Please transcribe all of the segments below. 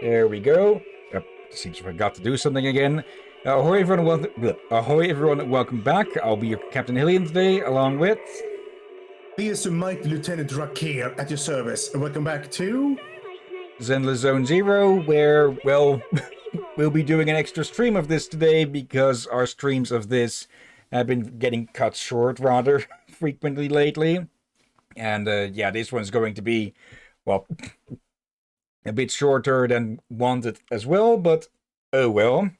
There we go. Seems I forgot to do something again. Ahoy everyone, welcome back. I'll be your Captain Hillian today, along with... Here's Mighty Lieutenant Rakir at your service. Welcome back to... Zenless Zone Zero, where, well, we'll be doing an extra stream of this today because our streams of this have been getting cut short rather frequently lately. And yeah, this one's going to be, well, a bit shorter than wanted as well, but oh well.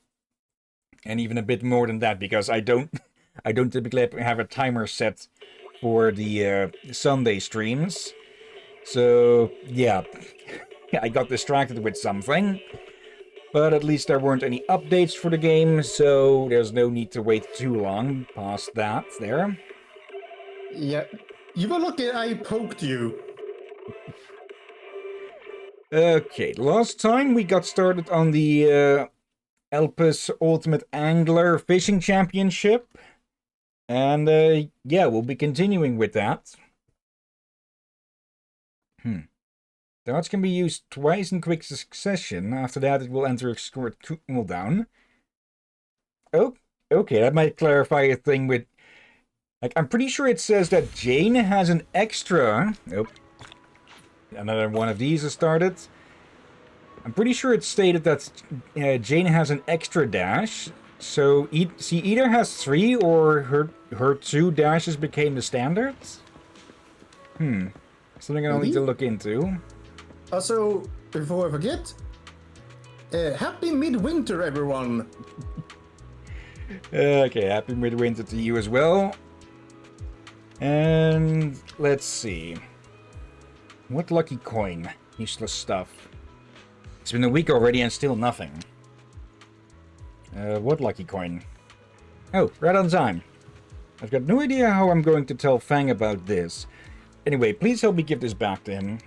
And even a bit more than that, because I don't typically have a timer set for the Sunday streams. So yeah, I got distracted with something. But at least there weren't any updates for the game, so there's no need to wait too long past that there. Yeah, you were lucky I poked you. Okay, last time we got started on the Elpis Ultimate Angler Fishing Championship. And yeah, we'll be continuing with that. Darts can be used twice in quick succession. After that, it will enter a score cooldown. Oh, okay, that might clarify a thing with... Like, I'm pretty sure it says that Jane has an extra... Oh, another one of these has started. I'm pretty sure it stated that Jane has an extra dash. So she either has 3 or her 2 dashes became the standard. Something I'll need to look into. Also, before I forget, happy midwinter, everyone. Okay, happy midwinter to you as well. And let's see. What lucky coin? Useless stuff. It's been a week already and still nothing. What lucky coin? Oh, right on time. I've got no idea how I'm going to tell Fang about this. Anyway, please help me give this back to him.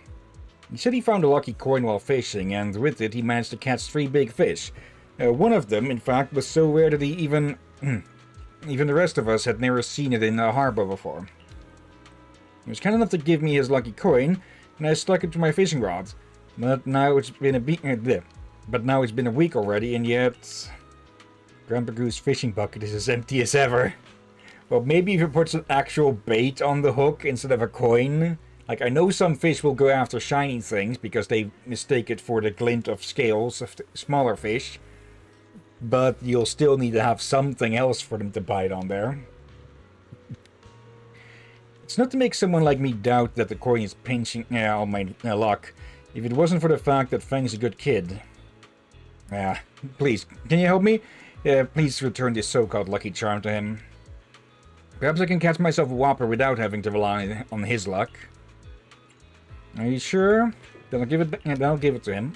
He said he found a lucky coin while fishing, and with it he managed to catch 3 big fish. One of them, in fact, was so rare that he even the rest of us had never seen it in a harbor before. He was kind enough to give me his lucky coin, and I stuck it to my fishing rod. But now it's been a week already, and yet Grandpa Goo's fishing bucket is as empty as ever. Well, maybe if you put some actual bait on the hook instead of a coin. Like, I know some fish will go after shiny things because they mistake it for the glint of scales of the smaller fish. But you'll still need to have something else for them to bite on there. It's not to make someone like me doubt that the coin is pinching on my luck. If it wasn't for the fact that Fang's a good kid. Please, can you help me? Please return this so-called lucky charm to him. Perhaps I can catch myself a whopper without having to rely on his luck. Are you sure? Then I'll give it to him.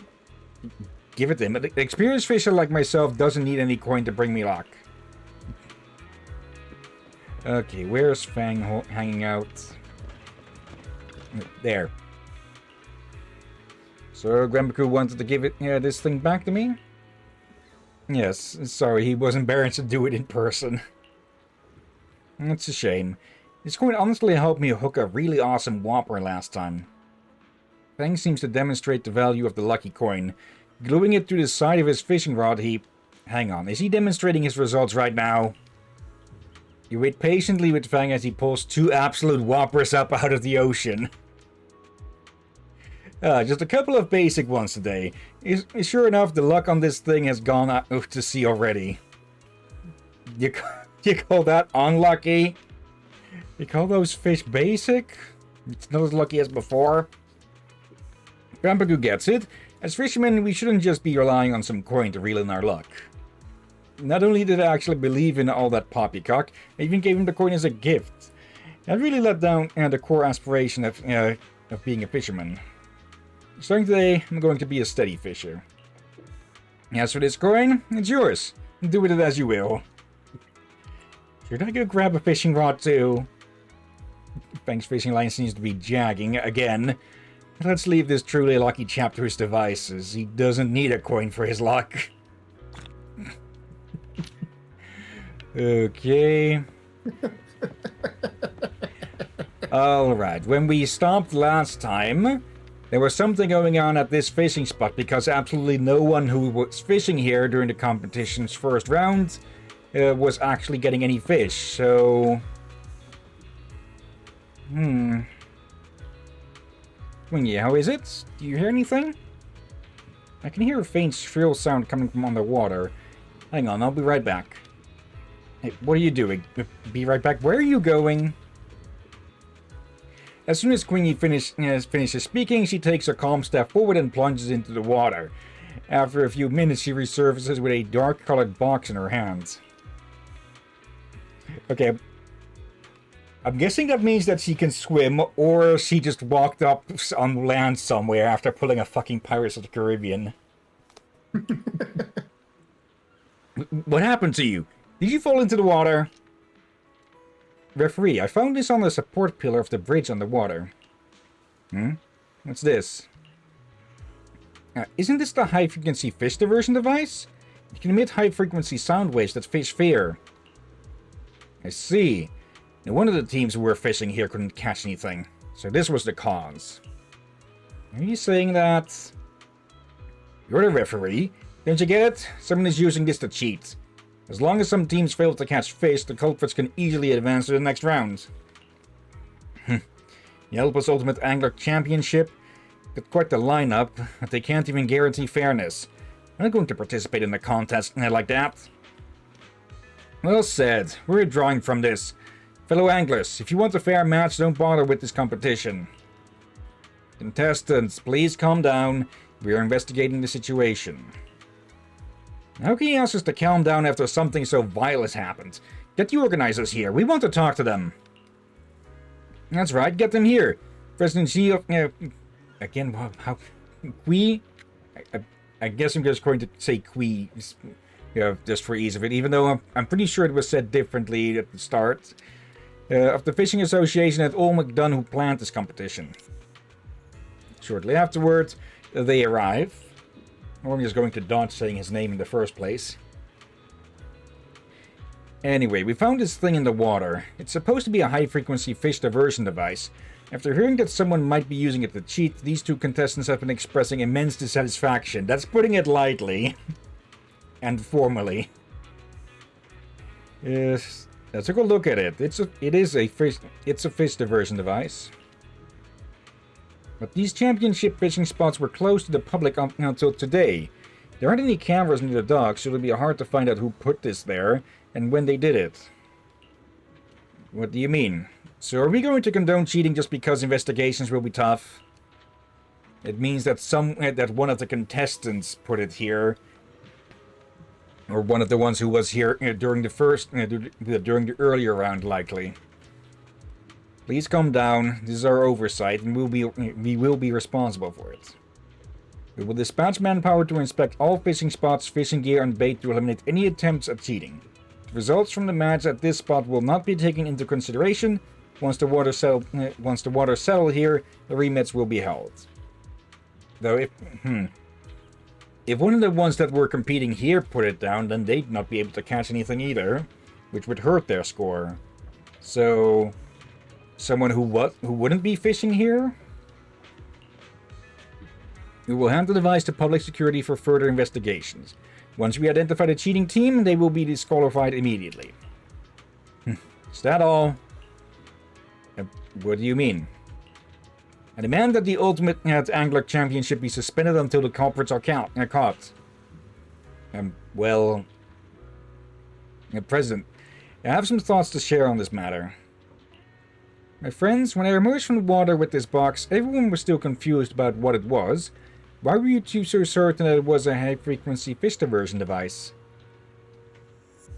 Give it to him. An experienced fisher like myself doesn't need any coin to bring me luck. Okay, where's Fang hanging out? There. So Grandpa wanted to give this thing back to me? Yes, sorry, he was embarrassed to do it in person. It's a shame. This coin honestly helped me hook a really awesome whopper last time. Fang seems to demonstrate the value of the lucky coin. Gluing it to the side of his fishing rod, Hang on, is he demonstrating his results right now? You wait patiently with Fang as he pulls 2 absolute whoppers up out of the ocean. Just a couple of basic ones today. Sure enough, the luck on this thing has gone out to sea already. You call that unlucky? You call those fish basic? It's not as lucky as before. Grandpa Goo gets it. As fishermen, we shouldn't just be relying on some coin to reel in our luck. Not only did I actually believe in all that poppycock, I even gave him the coin as a gift. That really let down the core aspiration of being a fisherman. Starting today, I'm going to be a steady fisher. As for this coin, it's yours. Do with it as you will. Should I go grab a fishing rod too? Fang's fishing line seems to be jagging again. Let's leave this truly lucky chap to his devices. He doesn't need a coin for his luck. Okay. Alright, when we stopped last time, There was something going on at this fishing spot because absolutely no one who was fishing here during the competition's first round was actually getting any fish, so... Wingy, how is it? Do you hear anything? I can hear a faint shrill sound coming from underwater. Hang on, I'll be right back. Hey, what are you doing? Be right back. Where are you going? As soon as Queenie finishes speaking, she takes a calm step forward and plunges into the water. After a few minutes, she resurfaces with a dark-colored box in her hands. Okay. I'm guessing that means that she can swim, or she just walked up on land somewhere after pulling a fucking Pirates of the Caribbean. What happened to you? Did you fall into the water? Referee, I found this on the support pillar of the bridge underwater. What's this? Isn't this the high-frequency fish diversion device? It can emit high-frequency sound waves that fish fear. I see. No one of the teams who were fishing here couldn't catch anything, so this was the cause. Are you saying that... You're the referee? Don't you get it? Someone is using this to cheat. As long as some teams fail to catch fish, the culprits can easily advance to the next round. Yelp's Ultimate Angler Championship? Got quite the lineup, but they can't even guarantee fairness. I'm not going to participate in a contest like that. Well said. We're drawing from this. Fellow anglers, if you want a fair match, don't bother with this competition. Contestants, please calm down. We are investigating the situation. How can you ask us to calm down after something so vile has happened? Get the organizers here. We want to talk to them. That's right. Get them here. President Xi of... again, how... Qui? I guess I'm just going to say Qui. Just for ease of it. Even though I'm pretty sure it was said differently at the start. Of the Fishing Association at Ol McDunn who planned this competition. Shortly afterwards, they arrive. Or I'm just going to dodge saying his name in the first place. Anyway, we found this thing in the water. It's supposed to be a high-frequency fish diversion device. After hearing that someone might be using it to cheat, these two contestants have been expressing immense dissatisfaction. That's putting it lightly. And formally. Yes, I took a look at it. It's a fish diversion device. But these championship fishing spots were closed to the public until today. There aren't any cameras near the docks, so it'll be hard to find out who put this there and when they did it. What do you mean? So are we going to condone cheating just because investigations will be tough? It means that one of the contestants put it here, or one of the ones who was here during the earlier round, likely. Please calm down. This is our oversight, and we will be responsible for it. We will dispatch manpower to inspect all fishing spots, fishing gear, and bait to eliminate any attempts at cheating. The results from the match at this spot will not be taken into consideration. Once the water settle here, the rematch will be held. Though if one of the ones that were competing here put it down, then they'd not be able to catch anything either, which would hurt their score. So, someone who wouldn't be fishing here? We will hand the device to public security for further investigations. Once we identify the cheating team, they will be disqualified immediately. Is that all? What do you mean? I demand that the Ultimate Angler Championship be suspended until the culprits are caught. Well... President, I have some thoughts to share on this matter. My friends, when I emerged from the water with this box, everyone was still confused about what it was. Why were you two so certain that it was a high-frequency fish diversion device?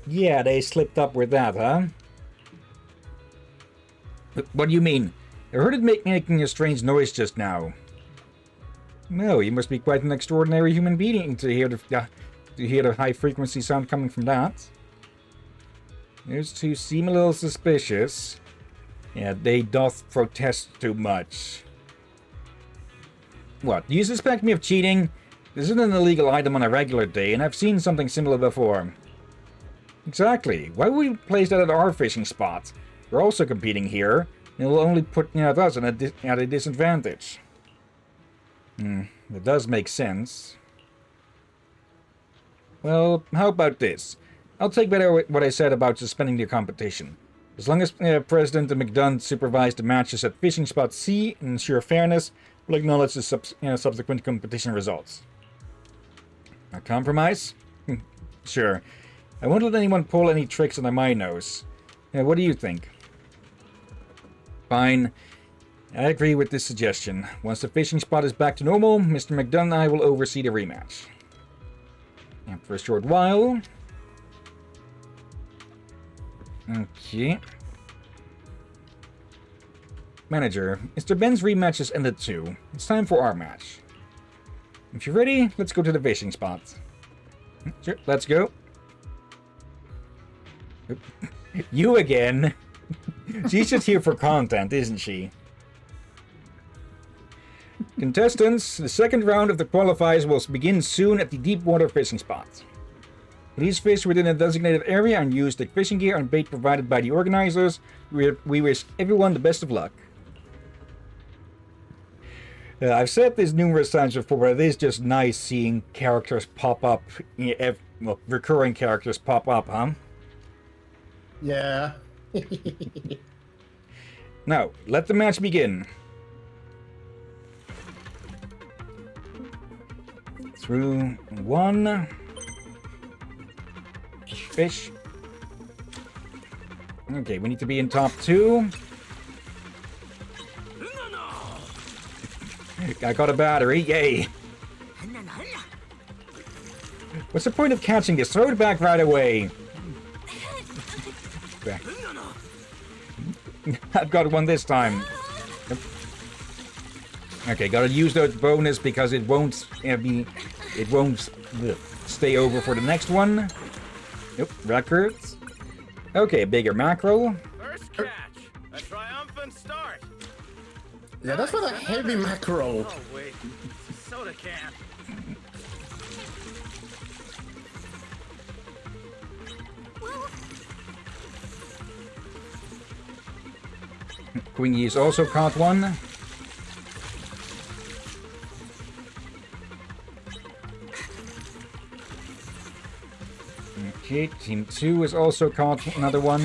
Yeah, they slipped up with that, huh? What do you mean? I heard it making a strange noise just now. No, you must be quite an extraordinary human being to hear the high-frequency sound coming from that. Those two seem a little suspicious. Yeah, they doth protest too much. What, do you suspect me of cheating? This isn't an illegal item on a regular day, and I've seen something similar before. Exactly. Why would we place that at our fishing spot? We're also competing here, and it'll only put us at a disadvantage. That does make sense. Well, how about this? I'll take back what I said about suspending the competition. As long as President McDunn supervised the matches at Fishing Spot C and ensure fairness, we'll acknowledge the subsequent competition results. A compromise? Sure. I won't let anyone pull any tricks under my nose. What do you think? Fine. I agree with this suggestion. Once the fishing spot is back to normal, Mr. McDunn and I will oversee the rematch. And for a short while... Okay. Manager, Mr. Ben's rematch has ended too. It's time for our match. If you're ready, let's go to the fishing spot. Sure, let's go. You again? She's just here for content, isn't she? Contestants, the second round of the qualifiers will begin soon at the deep water fishing spot. Please fish within a designated area and use the fishing gear and bait provided by the organizers. We wish everyone the best of luck. I've said this numerous times before, but it is just nice seeing characters pop up, well, recurring characters pop up, huh? Yeah. Now, let the match begin. Through one. Fish. Okay, we need to be in top two. I got a battery, yay! What's the point of catching this? Throw it back right away. I've got one this time. Okay, gotta use that bonus because it won't stay over for the next one. Nope, records. Okay, bigger mackerel. First catch, a triumphant start. Yeah, that's what a heavy mackerel. Oh wait, it's a soda can. Quingy's also caught one. Okay, Team 2 has also caught another one.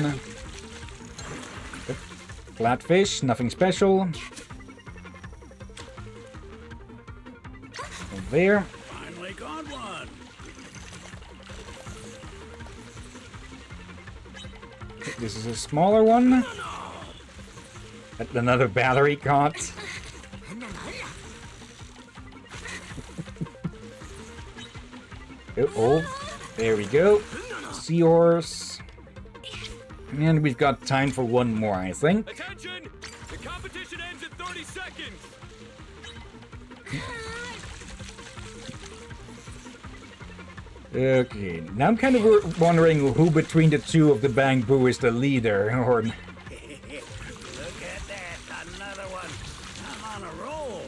Flatfish, nothing special. Over there. Finally got one. This is a smaller one. Another battery caught. Oh, there we go. Seahorse. And we've got time for one more, I think. Attention! The competition ends in 30 seconds. Okay, now I'm kind of wondering who between the two of the Bang Boo is the leader, or... Look at that, another one. I'm on a roll.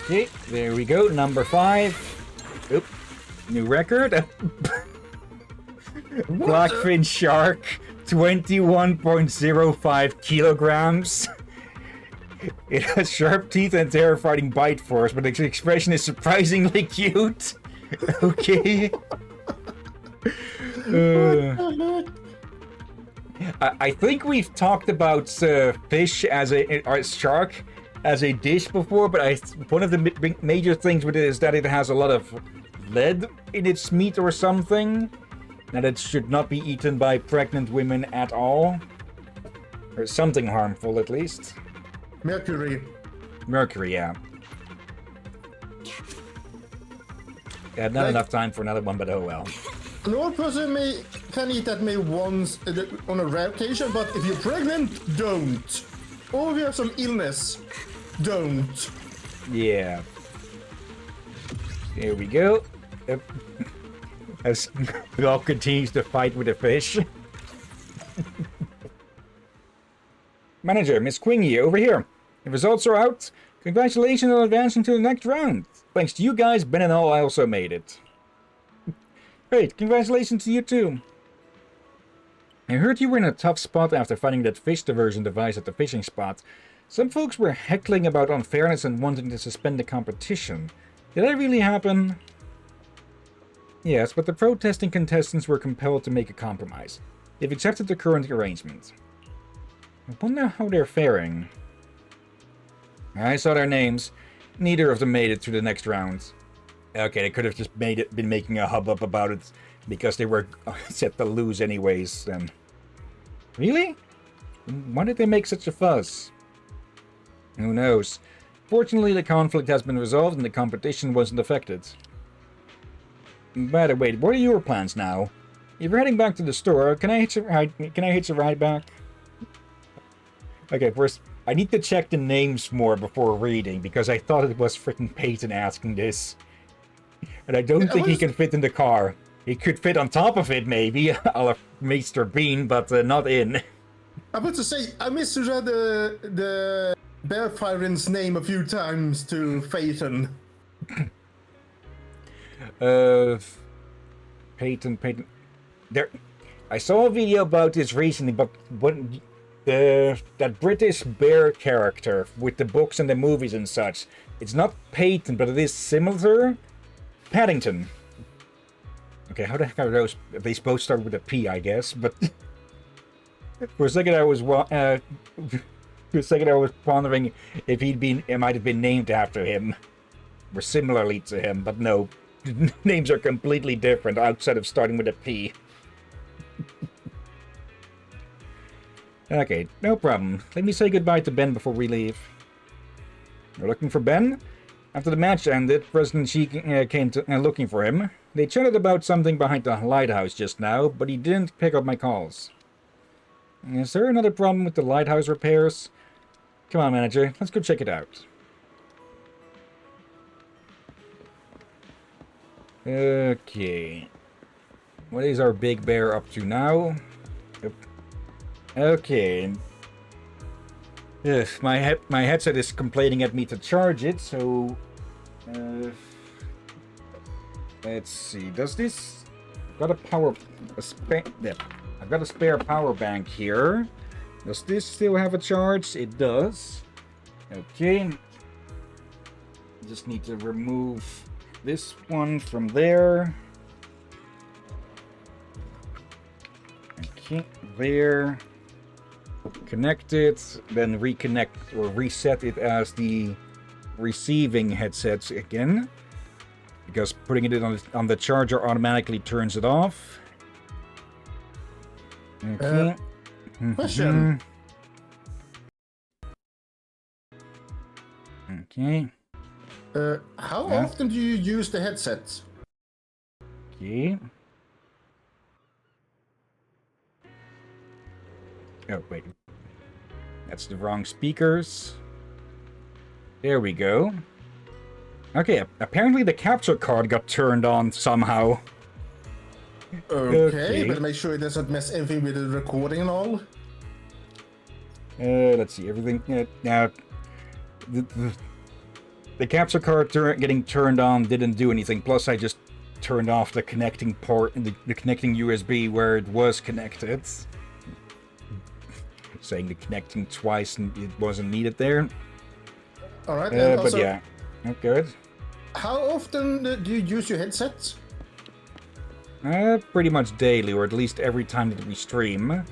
Okay, there we go, number 5. Oop, new record. Blackfin shark, 21.05 kilograms. It has sharp teeth and terrifying bite force, but its expression is surprisingly cute. Okay. I think we've talked about fish as or shark as a dish before, but one of the major things with it is that it has a lot of lead in its meat or something. That it should not be eaten by pregnant women at all. Or something harmful, at least. Mercury. Mercury, yeah. Yeah, not enough time for another one, but oh well. A normal person can eat that meal once on a rare occasion, but if you're pregnant, don't. Or if you have some illness, don't. Yeah. Here we go. Yep. As Law continues to fight with the fish. Manager, Miss Quingy, over here. The results are out. Congratulations on advancing to the next round. Thanks to you guys, Ben and all, I also made it. Great, congratulations to you too. I heard you were in a tough spot after finding that fish diversion device at the fishing spot. Some folks were heckling about unfairness and wanting to suspend the competition. Did that really happen? Yes, but the protesting contestants were compelled to make a compromise. They've accepted the current arrangement. I wonder how they're faring. I saw their names. Neither of them made it to the next round. Okay, they could have just been making a hubbub about it because they were set to lose anyways, then. Really? Why did they make such a fuss? Who knows? Fortunately, the conflict has been resolved and the competition wasn't affected. By the way, what are your plans now? If you're heading back to the store, can I hitch a ride back? Okay, first, I need to check the names more before reading, because I thought it was freaking Peyton asking this. And I don't think he can fit in the car. He could fit on top of it, maybe, a la Mr. Bean, but not in. I'm about to say, I misread the Bearfiren's name a few times to Phaeton. Peyton. There, I saw a video about this recently, but that British bear character with the books and the movies and such, it's not Peyton, but it is similar. Paddington. Okay, how the heck are those? They both start with a P, I guess, but for a second I was pondering if it might have been named after him, or similarly to him, but no, names are completely different outside of starting with a P. Okay, no problem. Let me say goodbye to Ben before we leave. You're looking for Ben? After the match ended, President Xi came to looking for him. They chatted about something behind the lighthouse just now, but he didn't pick up my calls. Is there another problem with the lighthouse repairs? Come on, manager. Let's go check it out. Okay. What is our big bear up to now? Okay. Ugh, my headset is complaining at me to charge it, so... let's see. Does this... I've got a spare power bank here. Does this still have a charge? It does. Okay. Just need to remove this one from there. Okay, there. Connect it, then reconnect or reset it as the receiving headsets again. Because putting it on the charger automatically turns it off. Okay. Question. Okay. How often do you use the headset? Okay. Oh, wait. That's the wrong speakers. There we go. Okay, apparently the capture card got turned on somehow. Okay, but make sure it doesn't mess anything with the recording and all. Let's see, everything... now, the capture card getting turned on didn't do anything, plus I just turned off the connecting port, the connecting USB where it was connected. Saying the connecting twice and it wasn't needed there. Alright, but also, yeah, good. how often do you use your headset? Pretty much daily, or at least every time that we stream.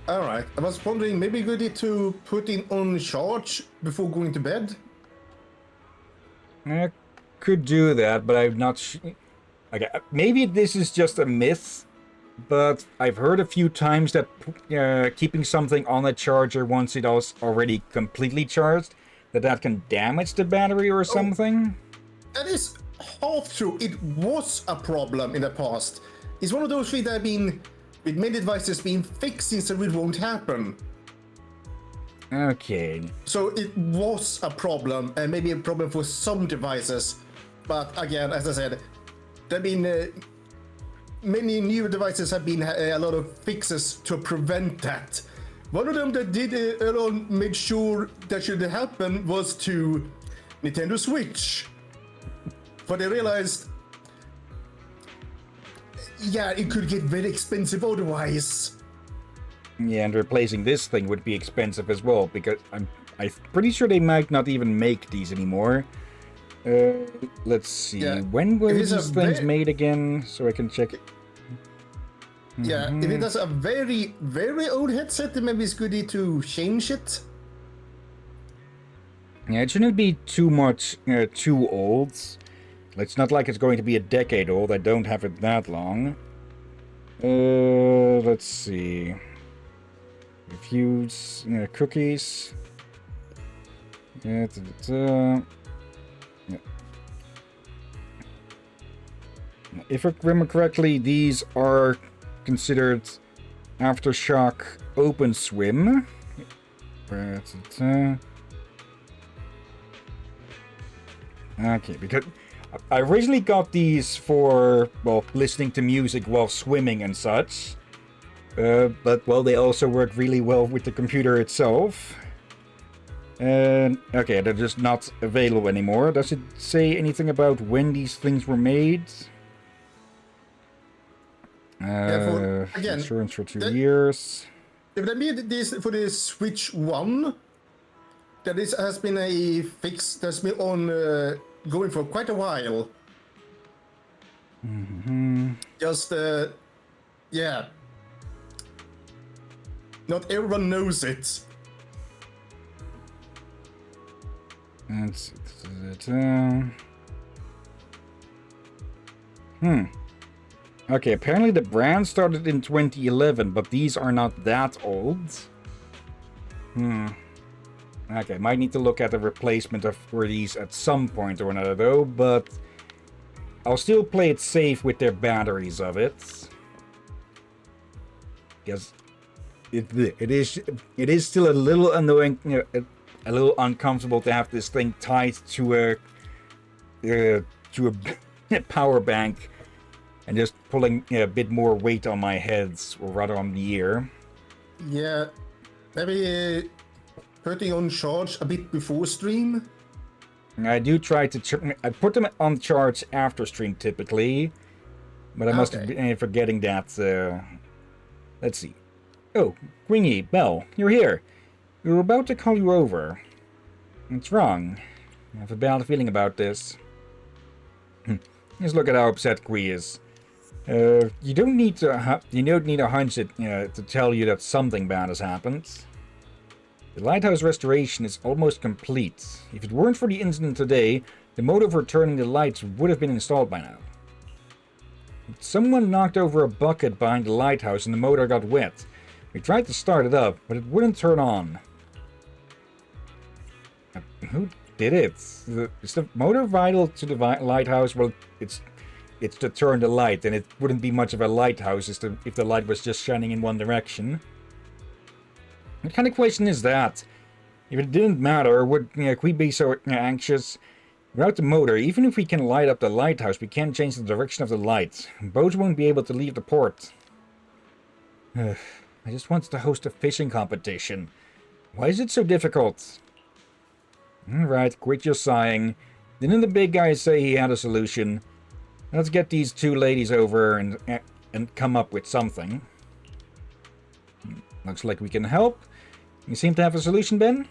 Alright, I was wondering, maybe good idea to put it on charge before going to bed? I could do that, but I'm not okay, maybe this is just a myth. But I've heard a few times that keeping something on a charger once it is already completely charged, that can damage the battery or something. That is half true. It was a problem in the past. It's one of those things that have been, with many devices, being fixed so it won't happen. Okay. So it was a problem, and maybe a problem for some devices. But again, as I said, there have been... many new devices have been a lot of fixes to prevent that. One of them that did made sure that should happen was to Nintendo Switch. But they realized, yeah, it could get very expensive otherwise. Yeah, and replacing this thing would be expensive as well, because I'm pretty sure they might not even make these anymore. Let's see. Yeah. When were If it's a these things ve- made again? So I can check. Yeah, if it has a very, very old headset, then maybe it's good to change it. Yeah, it shouldn't be too much, too old. It's not like it's going to be a decade old. I don't have it that long. Let's see. Reviews, cookies. Yeah, yeah. If I remember correctly, these are considered Aftershock Open Swim. Okay, because I originally got these for, well, listening to music while swimming and such. But, well, they also work really well with the computer itself. And, okay, they're just not available anymore. Does it say anything about when these things were made? Again, insurance for 2 years. If they made this for the Switch 1, that this has been a fix that's been on going for quite a while. Just, yeah. Not everyone knows it. Okay, apparently the brand started in 2011, but these are not that old. Okay, might need to look at the replacement for these at some point or another though, but I'll still play it safe with their batteries of it. Because it is still a little annoying, a little uncomfortable to have this thing tied to a power bank and just pulling a bit more weight on my head, or rather on the ear. Yeah, maybe putting on charge a bit before stream. I do try to I put them on charge after stream typically, but I must have been forgetting that. Let's see. Oh, Quingy, Belle, you're here. We were about to call you over. What's wrong? I have a bad feeling about this. Just look at how upset Qui is. You don't need a hunch to tell you that something bad has happened. The lighthouse restoration is almost complete. If it weren't for the incident today, the motor for returning the lights would have been installed by now. Someone knocked over a bucket behind the lighthouse and the motor got wet. We tried to start it up, but it wouldn't turn on. Who did it? Is the motor vital to the lighthouse? Well, it's to turn the light, and it wouldn't be much of a lighthouse if the light was just shining in one direction. What kind of question is that? If it didn't matter, would we be so anxious? Without the motor, even if we can light up the lighthouse, we can't change the direction of the light. Boats won't be able to leave the port. I just wanted to host a fishing competition. Why is it so difficult? Alright, quit your sighing. Didn't the big guy say he had a solution? Let's get these two ladies over and come up with something. Looks like we can help. You seem to have a solution, Ben?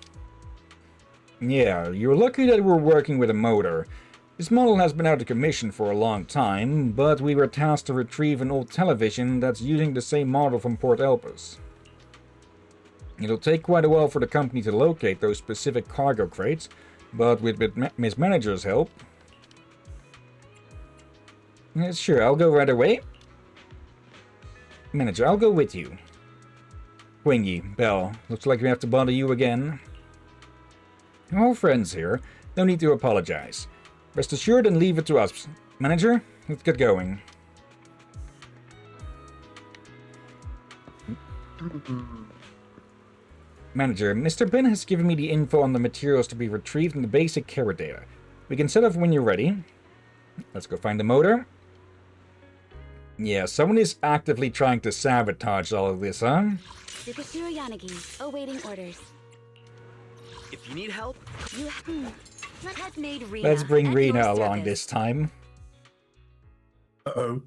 Yeah, you're lucky that we're working with a motor. This model has been out of commission for a long time, but we were tasked to retrieve an old television that's using the same model from Port Elpis. It'll take quite a while for the company to locate those specific cargo crates, but with Miss Manager's help... Sure, I'll go right away. Manager, I'll go with you. Wingy, Belle, looks like we have to bother you again. We're all friends here. No need to apologize. Rest assured and leave it to us. Manager, let's get going. Manager, Mr. Ben has given me the info on the materials to be retrieved in the basic carrier data. We can set off when you're ready. Let's go find the motor. Yeah, someone is actively trying to sabotage all of this, huh? Yukasura Yanagi, awaiting orders. If you need help, Let's made Rena. Let's bring at Rena your along service. this time. Uh-oh.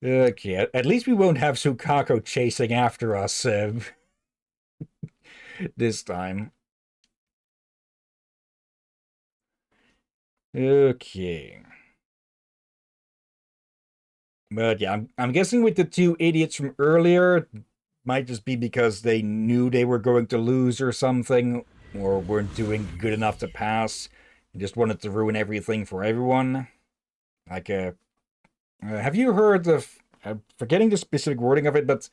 Okay, at least we won't have Sukako chasing after us this time. Okay. But yeah, I'm guessing with the two idiots from earlier, might just be because they knew they were going to lose or something, or weren't doing good enough to pass, and just wanted to ruin everything for everyone. Like, have you heard of, forgetting the specific wording of it, but,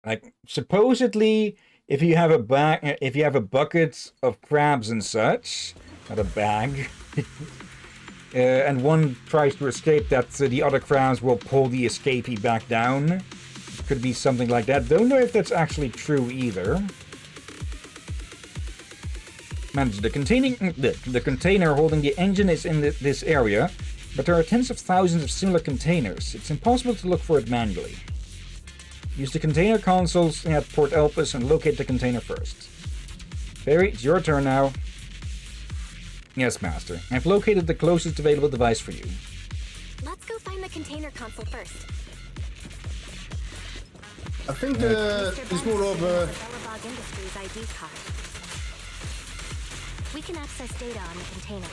like, supposedly, if you have a bucket of crabs and such, not a bag, and one tries to escape, that the other crabs will pull the escapee back down. Could be something like that. Don't know if that's actually true either. Manage the container holding the engine is in this area, but there are tens of thousands of similar containers. It's impossible to look for it manually. Use the container consoles at Port Elpis and locate the container first. Barry, it's your turn now. Yes, Master. I've located the closest available device for you. Let's go find the container console first. I think it's more of a... Bellabog Industries ID card. We can access data on the containers.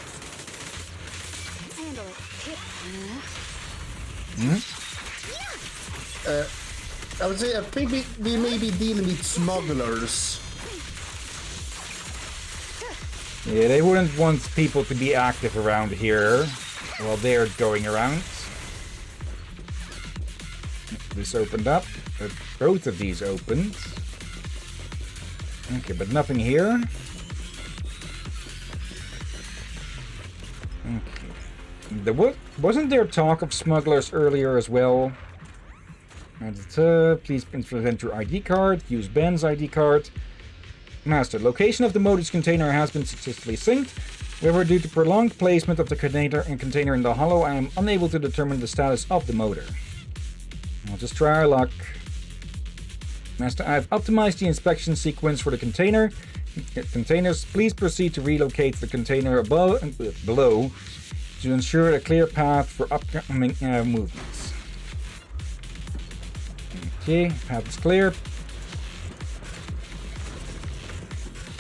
Handle it. I would say, I think we may be dealing with smugglers. Yeah, they wouldn't want people to be active around here while they're going around. This opened up. Both of these opened. Okay, but nothing here. Okay. Wasn't there talk of smugglers earlier as well? Please present your ID card. Use Ben's ID card. Master, location of the motor's container has been successfully synced. However, due to prolonged placement of the container in the hollow, I am unable to determine the status of the motor. I'll just try our luck. Master, I've optimized the inspection sequence for the containers. Please proceed to relocate the container below to ensure a clear path for upcoming movements. Okay, path is clear.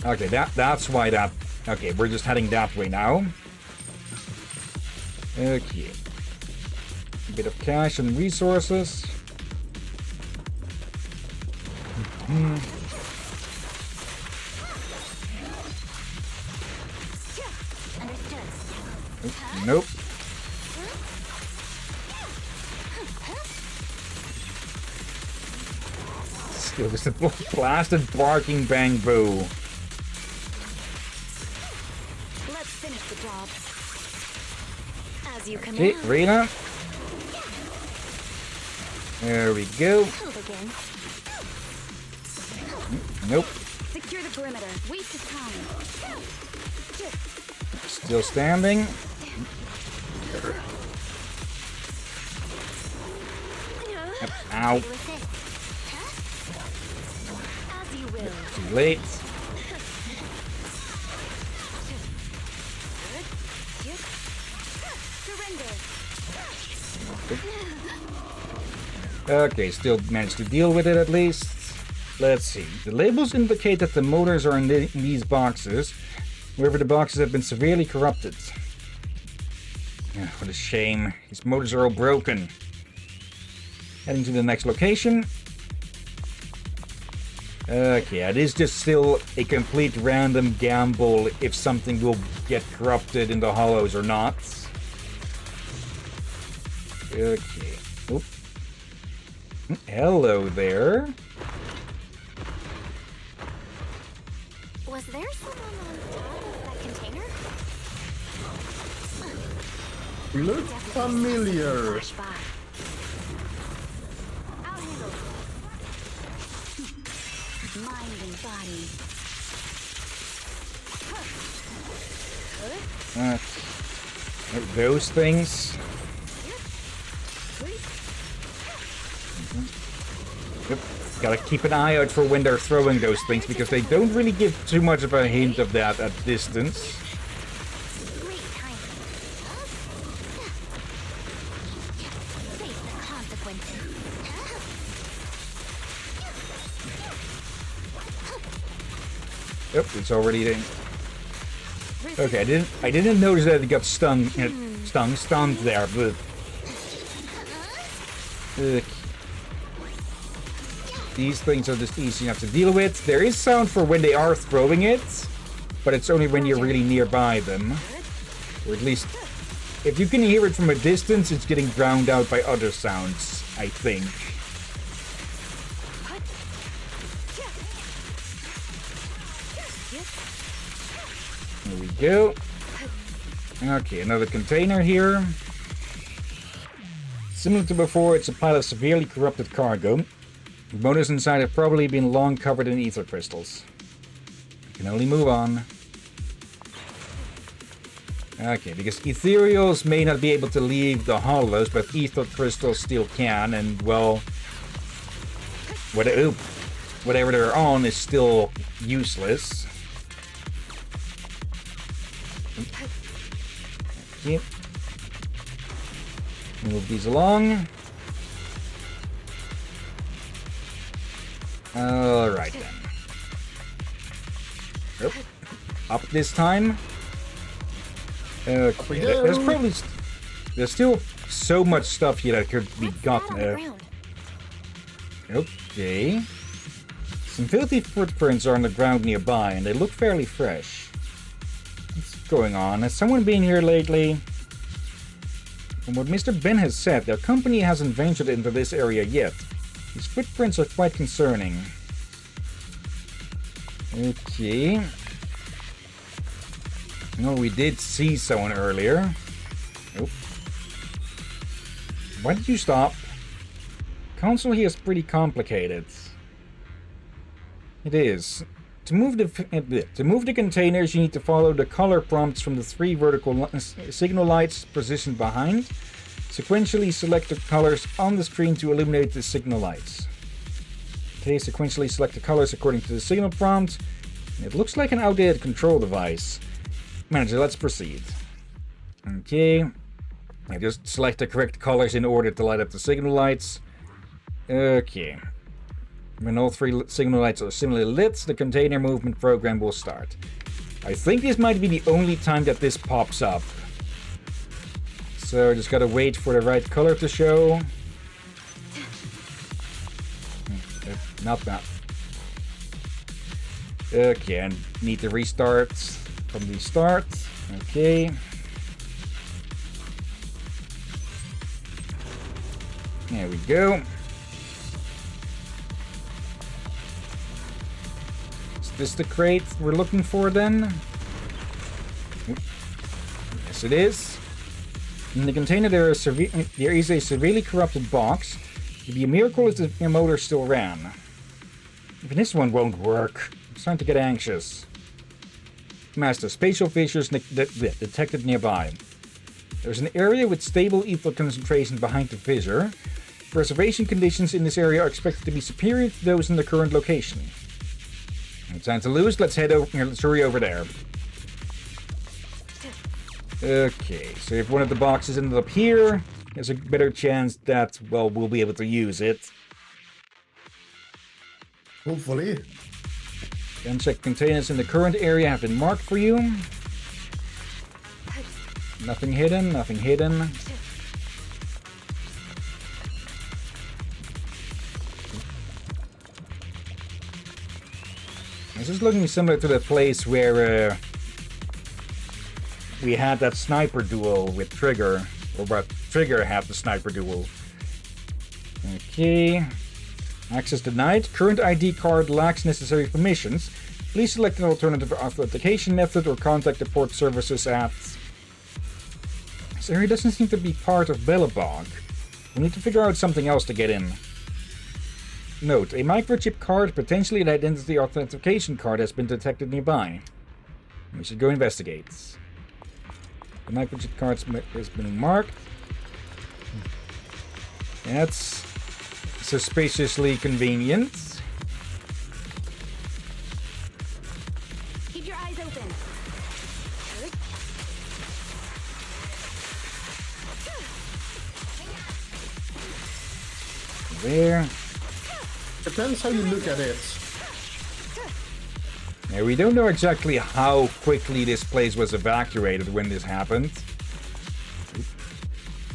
Okay, that's why that... Okay, we're just heading that way now. Okay. A bit of cash and resources. Nope. Still just a blasted barking bamboo. Let's finish the job. As you command. Okay, Rena. There we go. Nope. Secure the perimeter. Waste of time. Still standing. Yep. Ow. As you will. Too late. Okay, still managed to deal with it at least. Let's see. The labels indicate that the motors are in these boxes. However, the boxes have been severely corrupted. What a shame. These motors are all broken. Heading to the next location. Okay, it is just still a complete random gamble if something will get corrupted in the hollows or not. Okay. Oop. Hello there. Was there someone on top of that container? Look familiar. I'll handle it. Mind and body. Those things. Yep. Gotta keep an eye out for when they're throwing those things, because they don't really give too much of a hint of that at distance. open. Yep, it's already there. Okay, I didn't notice that it got stunned there, but these things are just easy enough to deal with. There is sound for when they are throwing it, but it's only when you're really nearby them. Or at least, if you can hear it from a distance, it's getting drowned out by other sounds, I think. There we go. Okay, another container here. Similar to before, it's a pile of severely corrupted cargo. The components inside have probably been long covered in ether crystals. You can only move on. Okay, because ethereals may not be able to leave the hollows, but ether crystals still can, and well, whatever they're on is still useless. Yep. Move these along. Alright then. Yep. Up this time. Okay, there's still so much stuff here that could be gotten. Okay. Some filthy footprints are on the ground nearby, and they look fairly fresh. What's going on? Has someone been here lately? From what Mr. Ben has said, their company hasn't ventured into this area yet. These footprints are quite concerning. Okay. No, we did see someone earlier. Nope. Why did you stop? Console here is pretty complicated. It is. To move the containers, you need to follow the color prompts from the 3 vertical signal lights positioned behind. Sequentially select the colors on the screen to illuminate the signal lights. Okay, sequentially select the colors according to the signal prompt. It looks like an outdated control device. Manager, let's proceed. Okay. I just select the correct colors in order to light up the signal lights. Okay. When all 3 signal lights are similarly lit, the container movement program will start. I think this might be the only time that this pops up. So just gotta wait for the right color to show. Not that. Okay, and need to restart from the start. Okay. There we go. Is this the crate we're looking for then? Yes, it is. In the container there is a severely corrupted box. It'd be a miracle if the motor still ran. Even this one won't work. I'm starting to get anxious. Master, spatial fissures detected nearby. There's an area with stable ether concentration behind the fissure. Preservation conditions in this area are expected to be superior to those in the current location. No time to lose. Let's head over. Let's hurry over there. Okay, so if one of the boxes ended up here, there's a better chance that, well, we'll be able to use it. Hopefully. Unchecked containers in the current area have been marked for you. Nothing hidden, nothing hidden. This is looking similar to the place where we had that sniper duel with Trigger, or what Trigger had the sniper duel. Okay. Access denied. Current ID card lacks necessary permissions. Please select an alternative authentication method or contact the port services at... This area doesn't seem to be part of Bellabog. We'll need to figure out something else to get in. Note, a microchip card, potentially an identity authentication card, has been detected nearby. We should go investigate. The microchip card has been marked. That's suspiciously convenient. Keep your eyes open. There. Depends how you look at it. Now, we don't know exactly how quickly this place was evacuated when this happened.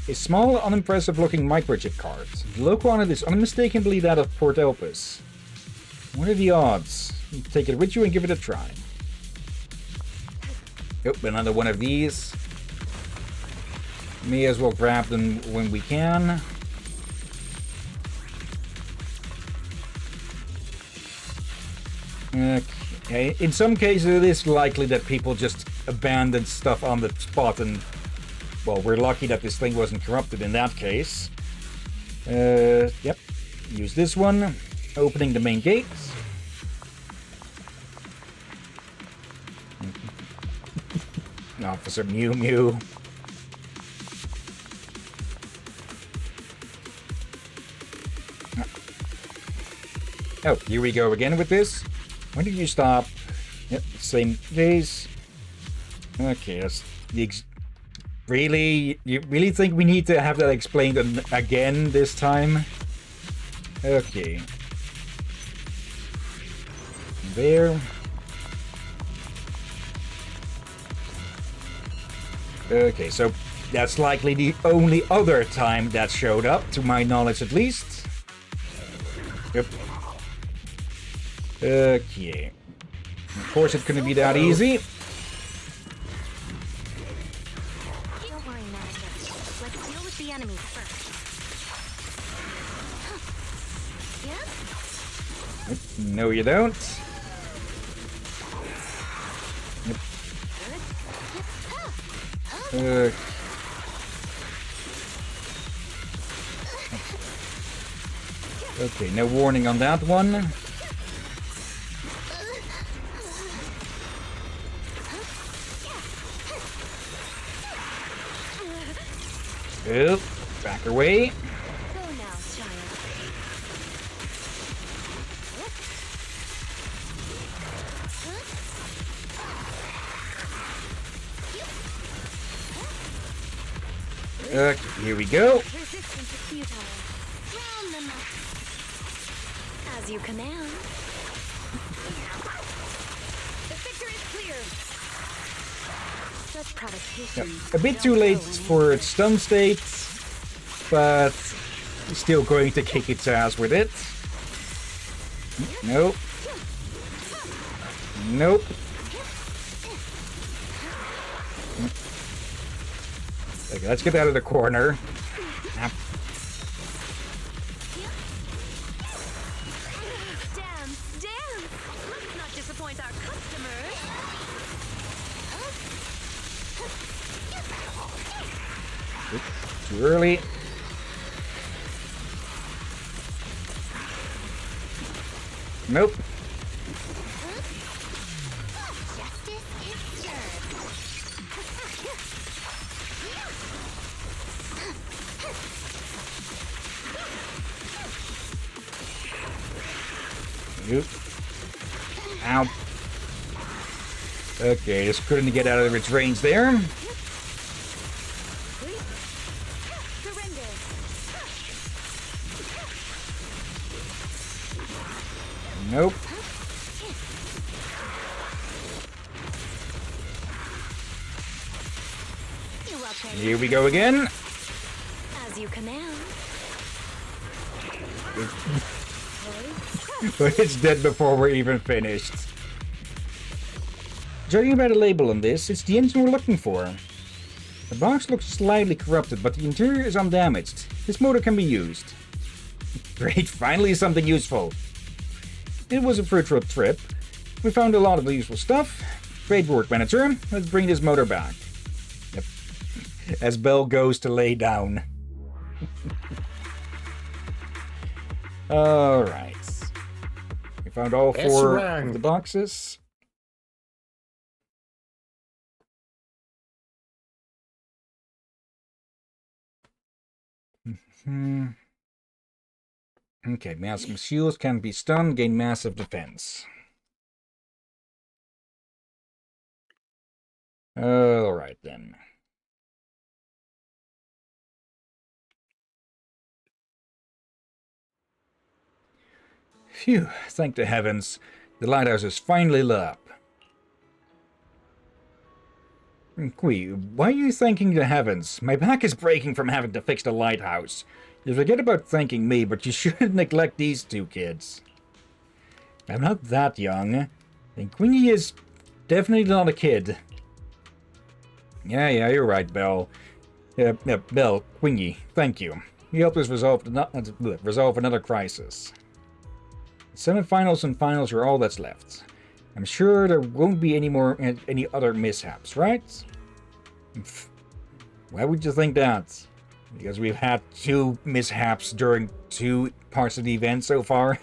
A small, unimpressive-looking microchip card. The logo on it is unmistakably that of Port Opus. What are the odds? Take it with you and give it a try. Oh, another one of these. May as well grab them when we can. Okay. In some cases, it is likely that people just abandon stuff on the spot, and well, we're lucky that this thing wasn't corrupted in that case. Yep. Use this one. Opening the main gate. Officer Mew Mew. Oh, here we go again with this. When did you stop? Yep, same days. Okay, that's the really? You really think we need to have that explained again this time? Okay. There. Okay, so that's likely the only other time that showed up, to my knowledge at least. Yep. Okay. Of course, it couldn't be that easy. Don't worry, Master. Let's deal with the enemy first. Yep. No, you don't. Yep. Okay, no warning on that one. Oh, back away. Go now, child. Here we go. Resistance is futile. Round them up. As you command. The victor is clear. Such provocation. A bit too late for its stun state, but still going to kick its ass with it. Nope. Nope. Okay, let's get out of the corner. Dance, dance. Let's not disappoint our customers. Too early. Nope. Justice is served. Nope. Ow. Okay, just couldn't get out of its range there. Surrender. Nope. You're welcome. Here we go again. As you command. But it's dead before we're even finished. Judging by the label on this, it's the engine we're looking for. The box looks slightly corrupted, but the interior is undamaged. This motor can be used. Great, finally something useful. It was a fruitful trip. We found a lot of useful stuff. Great work, manager. Let's bring this motor back. Yep. As Belle goes to lay down. Alright. We found all four of the boxes. Okay, massive shields can be stunned, gain massive defense. Alright then. Phew, thank the heavens. The lighthouse is finally lit up. Qui, why are you thanking the heavens? My back is breaking from having to fix the lighthouse. You forget about thanking me, but you shouldn't neglect these two kids. I'm not that young. And Queenie is definitely not a kid. Yeah, you're right, Belle. Belle, Queenie, thank you. You helped us resolve another crisis. Semifinals and finals are all that's left. I'm sure there won't be any other mishaps, right? Why would you think that? Because we've had 2 mishaps during 2 parts of the event so far.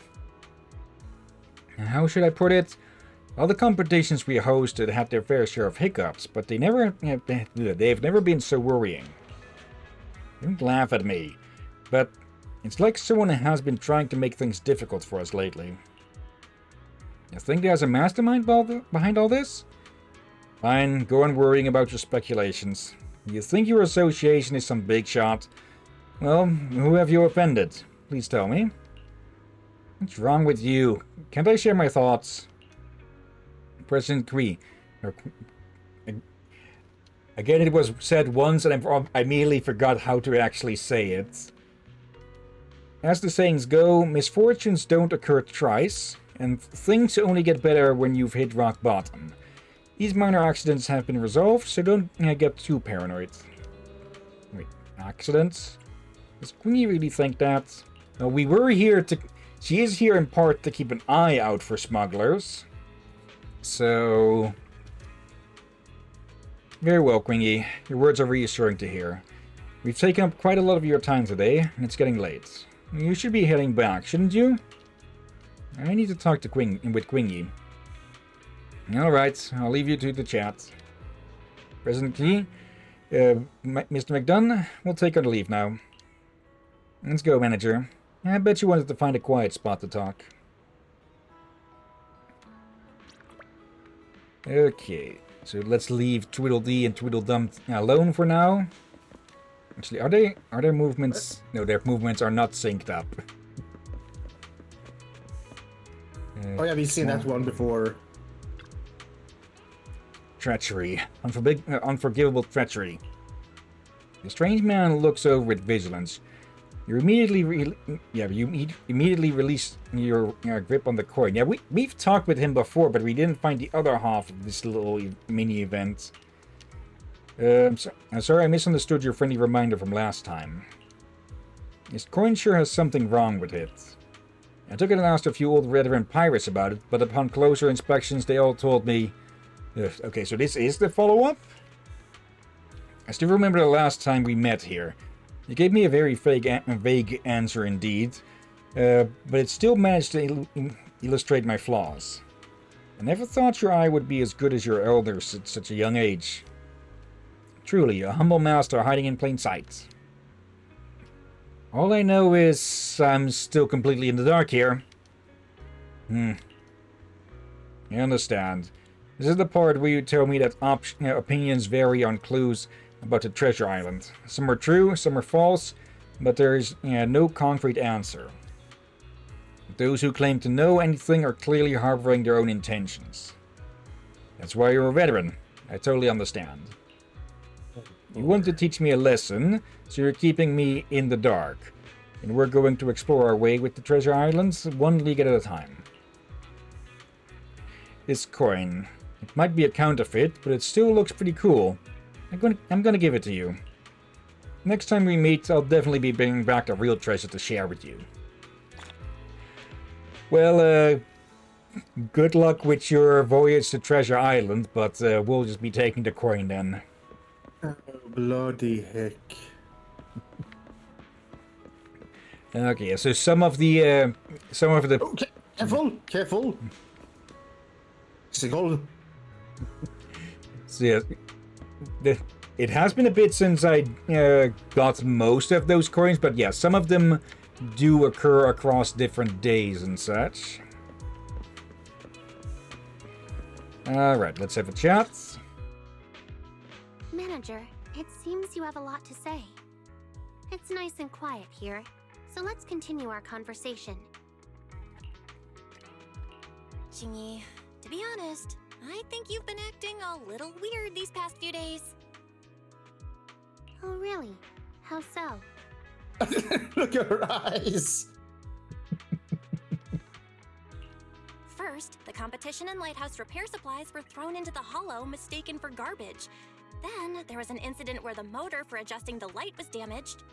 How should I put it? All the competitions we hosted had their fair share of hiccups, but they've never been so worrying. Don't laugh at me, but it's like someone has been trying to make things difficult for us lately. You think there's a mastermind behind all this? Fine, go on worrying about your speculations. You think your association is some big shot? Well, who have you offended? Please tell me. What's wrong with you? Can't I share my thoughts? President Kui. Again, it was said once and I immediately forgot how to actually say it. As the sayings go, misfortunes don't occur twice, and things only get better when you've hit rock bottom. These minor accidents have been resolved, so don't get too paranoid. Wait, accidents? Does Queenie really think that? No, we were here to... She is here in part to keep an eye out for smugglers. So... Very well, Queenie. Your words are reassuring to hear. We've taken up quite a lot of your time today, and it's getting late. You should be heading back, shouldn't you? I need to talk to Queenie. Alright, I'll leave you to the chat. President Key, Mr. McDunn, we'll take our leave now. Let's go, manager. I bet you wanted to find a quiet spot to talk. Okay, so let's leave Tweedledee and Tweedledum alone for now. Actually, are their movements? No, their movements are not synced up. Oh yeah, we've seen that one before. Treachery. Unforgivable treachery. The strange man looks over with vigilance. You immediately release your grip on the coin. Yeah, we've talked with him before, but we didn't find the other half of this little mini event. I'm sorry I misunderstood your friendly reminder from last time. This coin sure has something wrong with it. I took it and asked a few old veteran pirates about it, but upon closer inspections they all told me... okay, so this is the follow-up? I still remember the last time we met here. You gave me a very vague answer indeed, but it still managed to illustrate my flaws. I never thought your eye would be as good as your elders at such a young age. Truly, a humble master hiding in plain sight. All I know is I'm still completely in the dark here. I understand. This is the part where you tell me that opinions vary on clues about the treasure island. Some are true, some are false, but there is no concrete answer. Those who claim to know anything are clearly harboring their own intentions. That's why you're a veteran. I totally understand. You want to teach me a lesson, so you're keeping me in the dark. And we're going to explore our way with the treasure islands, one league at a time. This coin. It might be a counterfeit, but it still looks pretty cool. I'm gonna give it to you. Next time we meet, I'll definitely be bringing back a real treasure to share with you. Well, good luck with your voyage to Treasure Island, but we'll just be taking the coin then. Oh, bloody heck. Okay, so some of the... Oh, careful! Seagull. So, yeah, it has been a bit since I got most of those coins, but yeah, some of them do occur across different days and such. Alright, let's have a chat. Manager, it seems you have a lot to say. It's nice and quiet here, so let's continue our conversation. Chingy, to be honest, I think you've been acting a little weird these past few days. Oh, really? How so? Look at her eyes. First, the competition and lighthouse repair supplies were thrown into the hollow, mistaken for garbage. Then, there was an incident where the motor for adjusting the light was damaged.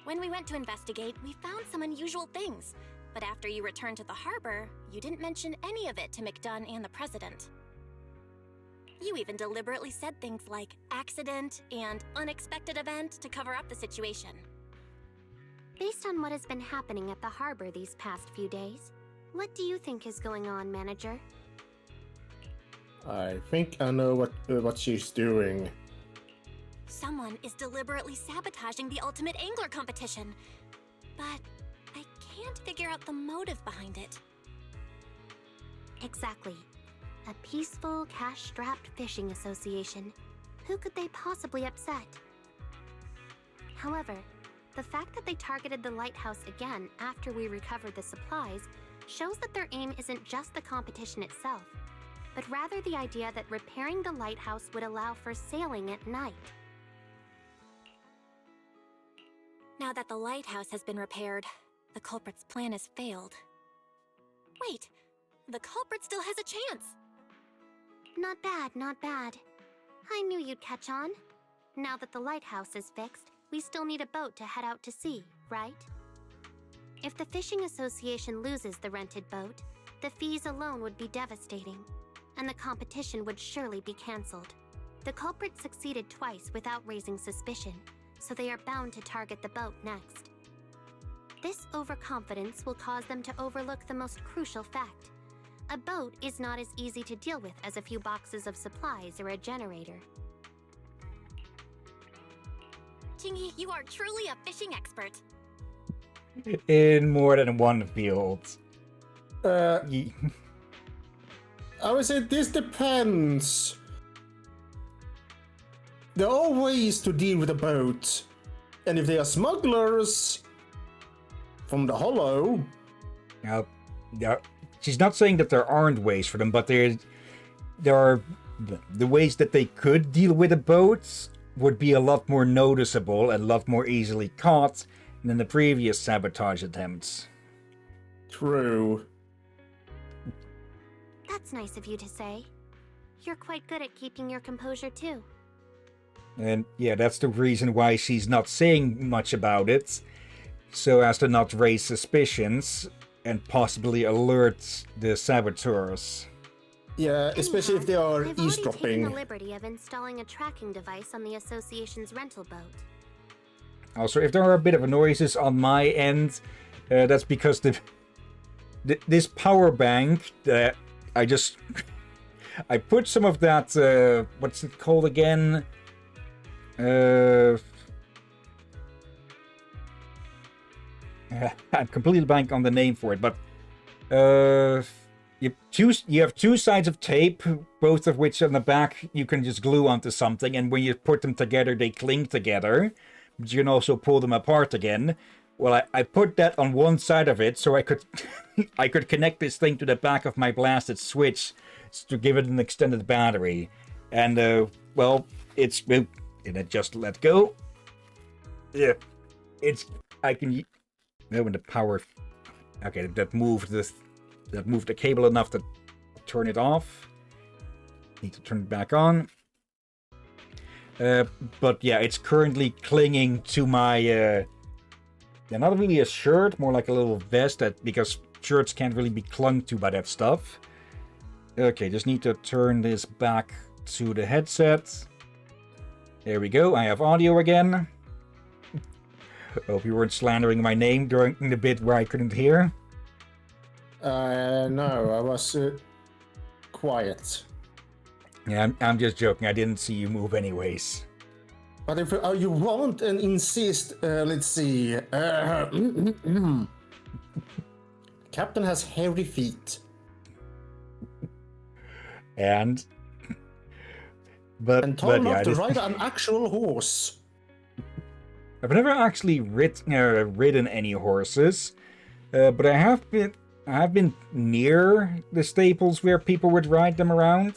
When we went to investigate, we found some unusual things. But after you returned to the harbor, you didn't mention any of it to McDunn and the president. You even deliberately said things like accident and unexpected event to cover up the situation. Based on what has been happening at the harbor these past few days, what do you think is going on, Manager? I think I know what she's doing. Someone is deliberately sabotaging the Ultimate Angler competition. But I can't figure out the motive behind it. Exactly. A peaceful, cash-strapped fishing association. Who could they possibly upset? However, the fact that they targeted the lighthouse again after we recovered the supplies shows that their aim isn't just the competition itself, but rather the idea that repairing the lighthouse would allow for sailing at night. Now that the lighthouse has been repaired, the culprit's plan has failed. Wait, the culprit still has a chance! Not bad, not bad. I knew you'd catch on. Now that the lighthouse is fixed, we still need a boat to head out to sea, right? If the Fishing Association loses the rented boat, the fees alone would be devastating, and the competition would surely be cancelled. The culprit succeeded twice without raising suspicion, so they are bound to target the boat next. This overconfidence will cause them to overlook the most crucial fact. A boat is not as easy to deal with as a few boxes of supplies or a generator. Chingy, you are truly a fishing expert. In more than one field. I would say this depends. There are ways to deal with a boat, and if they are smugglers from the Hollow. Now, she's not saying that there aren't ways for them, but there are the ways that they could deal with a boat would be a lot more noticeable and a lot more easily caught than the previous sabotage attempts. True. That's nice of you to say. You're quite good at keeping your composure too. And yeah, that's the reason why she's not saying much about it, so as to not raise suspicions and possibly alert the saboteurs. Yeah, especially if they are I've already taken the eavesdropping. liberty of installing a tracking device on the association's rental boat. Also, if there are a bit of noises on my end, that's because this power bank that I just I put some of that what's it called again? I'm completely blank on the name for it, but you have two sides of tape, both of which on the back you can just glue onto something, and when you put them together, they cling together. But you can also pull them apart again. Well, I put that on one side of it so I could I could connect this thing to the back of my blasted switch to give it an extended battery, and well, did it just let go? Yeah, I can. When the power, okay, that moved the cable enough to turn it off. Need to turn it back on. But yeah, it's currently clinging to my. Not really a shirt, more like a little vest, because shirts can't really be clung to by that stuff. Okay, just need to turn this back to the headset. There we go, I have audio again. Hope you weren't slandering my name during the bit where I couldn't hear. No, I was quiet. Yeah, I'm just joking, I didn't see you move anyways. But if you want and insist, let's see. Captain has hairy feet. And but tall enough yeah, to ride an actual horse. I've never actually ridden any horses, but I have I've been near the staples where people would ride them around.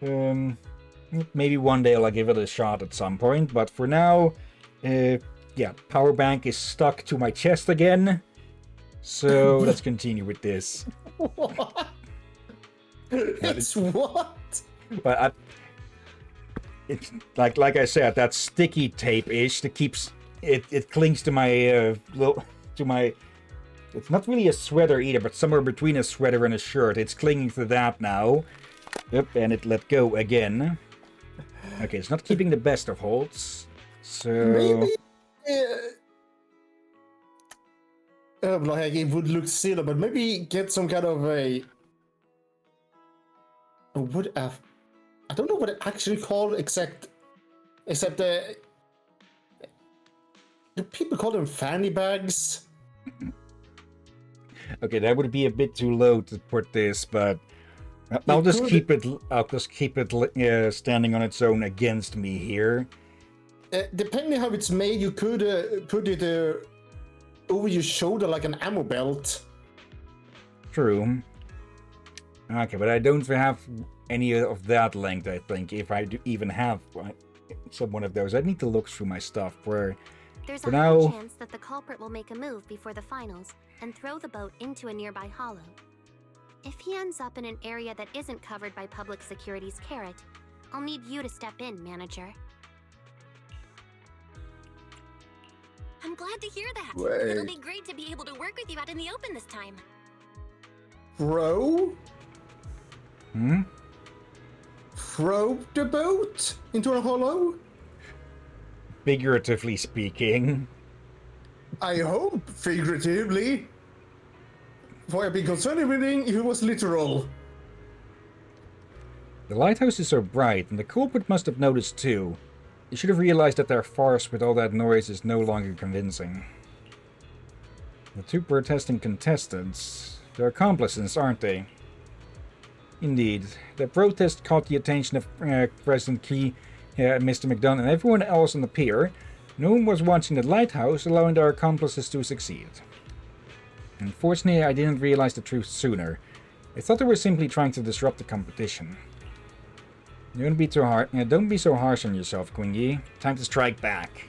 Maybe one day I'll give it a shot at some point, but for now, yeah, power bank is stuck to my chest again. So let's continue with this. What? It's what? But it's like I said, that sticky tape-ish that keeps it clings to my It's not really a sweater either, but somewhere between a sweater and a shirt. It's clinging to that now. Yep, and it let go again. Okay, it's not keeping the best of holds. So Maybe. Like it would look silly, but maybe get some kind of a. Would have. I don't know what it actually called, except do people call them fanny bags? okay, that would be a bit too low to put this, but I'll just keep it. I'll just keep it standing on its own against me here. Depending how it's made, you could put it over your shoulder like an ammo belt. True. Okay, but I don't have any of that length, I think, if I do even have some one of those. I need to look through my stuff. There's for a now, high chance that the culprit will make a move before the finals and throw the boat into a nearby hollow. If he ends up in an area that isn't covered by public security's carrot, I'll need you to step in, manager. I'm glad to hear that. It'll be great to be able to work with you out in the open this time. Throw the boat into a hollow? figuratively speaking. I hope figuratively. For I'd be concerned if it was literal. The lighthouse is so bright, and the culprit must have noticed too. He should have realized that their farce with all that noise is no longer convincing. The two protesting contestants, they're accomplices, aren't they? Indeed. The protest caught the attention of President Key, Mr. McDonough, and everyone else on the pier. No one was watching the lighthouse, allowing their accomplices to succeed. Unfortunately, I didn't realize the truth sooner. I thought they were simply trying to disrupt the competition. Don't be so harsh on yourself, Quingy. Time to strike back.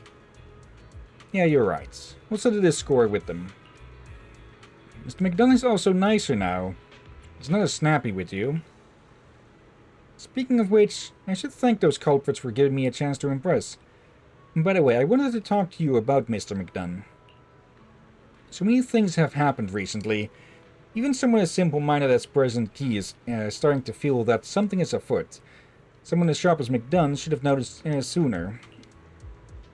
Yeah, you're right. We'll settle this score with them. Mr. McDonough is also nicer now. He's not as snappy with you. Speaking of which, I should thank those culprits for giving me a chance to impress. And by the way, I wanted to talk to you about Mr. McDonough. So many things have happened recently. Even someone as simple-minded as President Key is starting to feel that something is afoot. Someone as sharp as McDonough should have noticed sooner.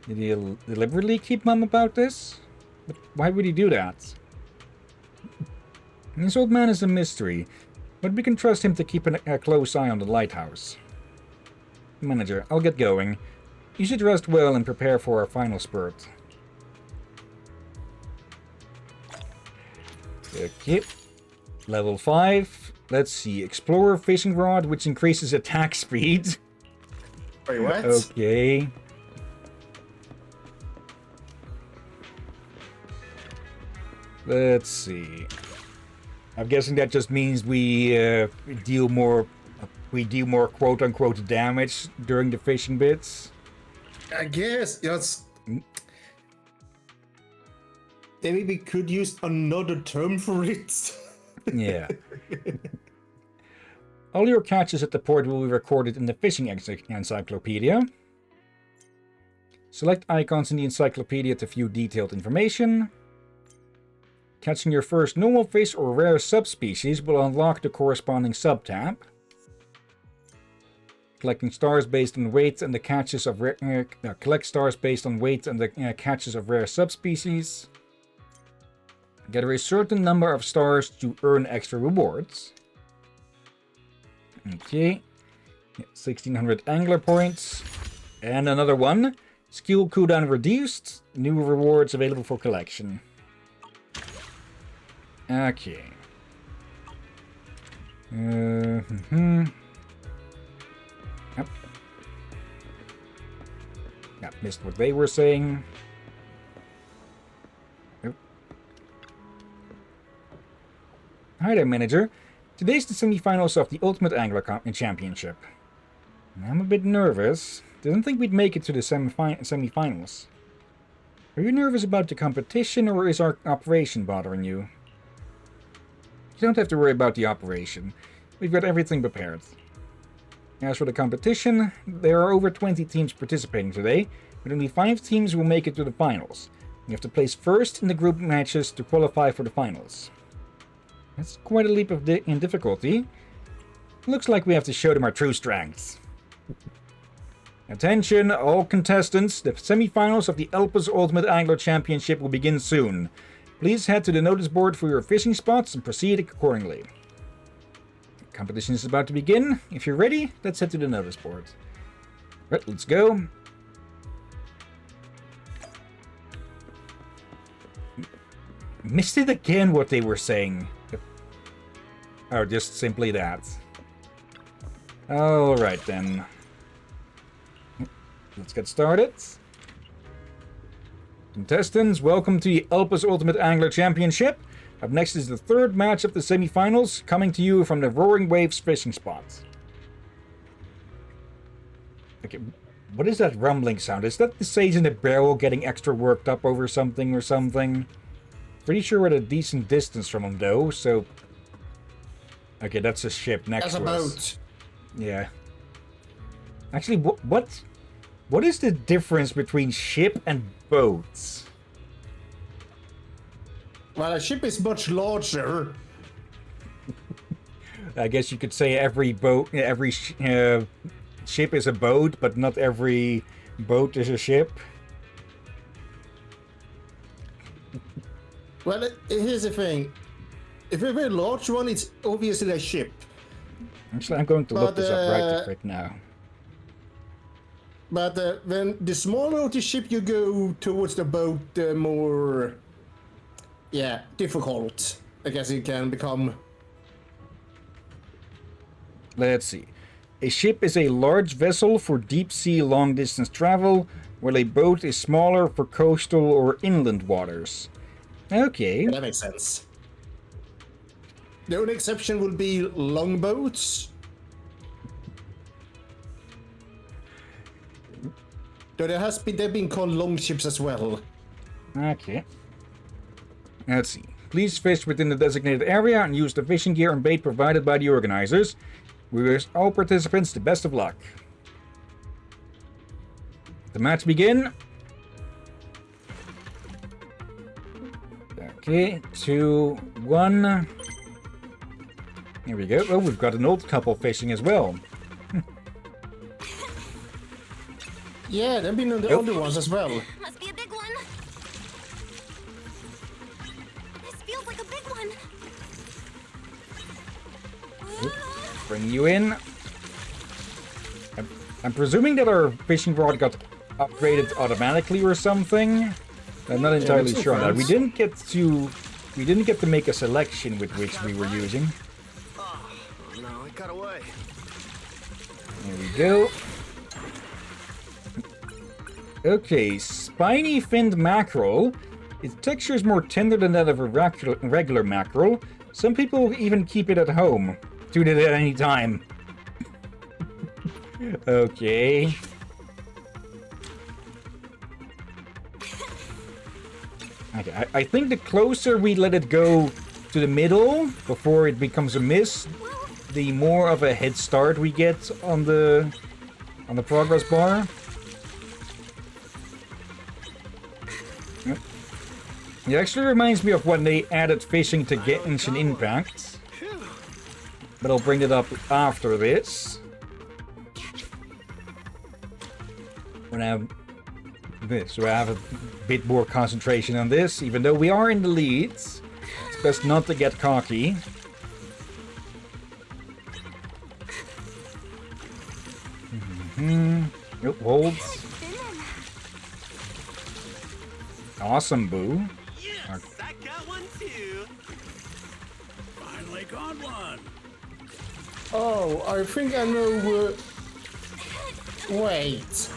Did he deliberately keep mum about this? But why would he do that? This old man is a mystery, but we can trust him to keep a close eye on the lighthouse. Manager, I'll get going. You should rest well and prepare for our final spurt. Okay. Level 5. Let's see. Explorer fishing rod, which increases attack speed. Wait, what? Okay. Let's see. I'm guessing that just means we deal more quote-unquote damage during the fishing bits. I guess, yes. Maybe we could use another term for it. Yeah. All your catches at the port will be recorded in the fishing encyclopedia. Select icons in the encyclopedia to view detailed information. Catching your first normal fish or rare subspecies will unlock the corresponding subtab. Collecting stars based on weight and the catches of collect stars based on weight and the catches of rare subspecies. Gather a certain number of stars to earn extra rewards. Okay. 1600 angler points. And another one. Skill cooldown reduced. New rewards available for collection. Okay. Yep. Yep, missed what they were saying. Yep. Hi there, manager. Today's the semi-finals of the Ultimate Angler Championship. I'm a bit nervous. Didn't think we'd make it to the semi-finals. Are you nervous about the competition, or is our operation bothering you? You don't have to worry about the operation. We've got everything prepared. As for the competition, there are over 20 teams participating today, but only 5 teams will make it to the finals. You have to place first in the group matches to qualify for the finals. That's quite a leap in difficulty. Looks like we have to show them our true strengths. Attention, all contestants. The semi-finals of the Elpis Ultimate Angler Championship will begin soon. Please head to the notice board for your fishing spots and proceed accordingly. The competition is about to begin. If you're ready, let's head to the notice board. Right, let's go. Missed it again what they were saying. Oh, just simply that. Alright then. Let's get started. Contestants, welcome to the Elpis Ultimate Angler Championship. Up next is the third match of the semi-finals, coming to you from the Roaring Waves fishing spot. Okay, what is that rumbling sound? Is that the sage in the barrel getting extra worked up over something or something? Pretty sure we're at a decent distance from them though, so... Okay, that's a ship next to us. That's a boat. Yeah. Actually, what is the difference between ship and boats? Well, a ship is much larger. I guess you could say every ship is a boat, but not every boat is a ship. Well, here's the thing. If a very large one, it's obviously a ship. Actually, I'm going to look this up right quick now. But when the smaller the ship you go towards the boat, the more, difficult I guess it can become. Let's see. A ship is a large vessel for deep-sea long-distance travel, while a boat is smaller for coastal or inland waters. Okay. That makes sense. The only exception would be longboats. Though they've been called longships as well. Okay. Let's see. Please fish within the designated area and use the fishing gear and bait provided by the organizers. We wish all participants the best of luck. The match begin. Okay, 2, 1. Here we go. Oh, we've got an old couple fishing as well. Yeah, they've been the older ones as well. Must be a big one. This feels like a big one. Bring you in. I'm presuming that our fishing rod got upgraded automatically or something. I'm not entirely sure on that. We didn't get to make a selection with which we were using. Oh, no, it got away. There we go. Okay, spiny finned mackerel. Its texture is more tender than that of a regular mackerel. Some people even keep it at home. Tune it at any time. Okay. Okay, I think the closer we let it go to the middle before it becomes a miss, the more of a head start we get on the progress bar. Yep. It actually reminds me of when they added fishing to Genshin Impact. But I'll bring it up after this. When I have this, so I have a bit more concentration on this, even though we are in the leads. It's best not to get cocky. Nope, holds. Awesome, Boo. Yes, I got one too. Finally got one. Oh, I think I know. Wait.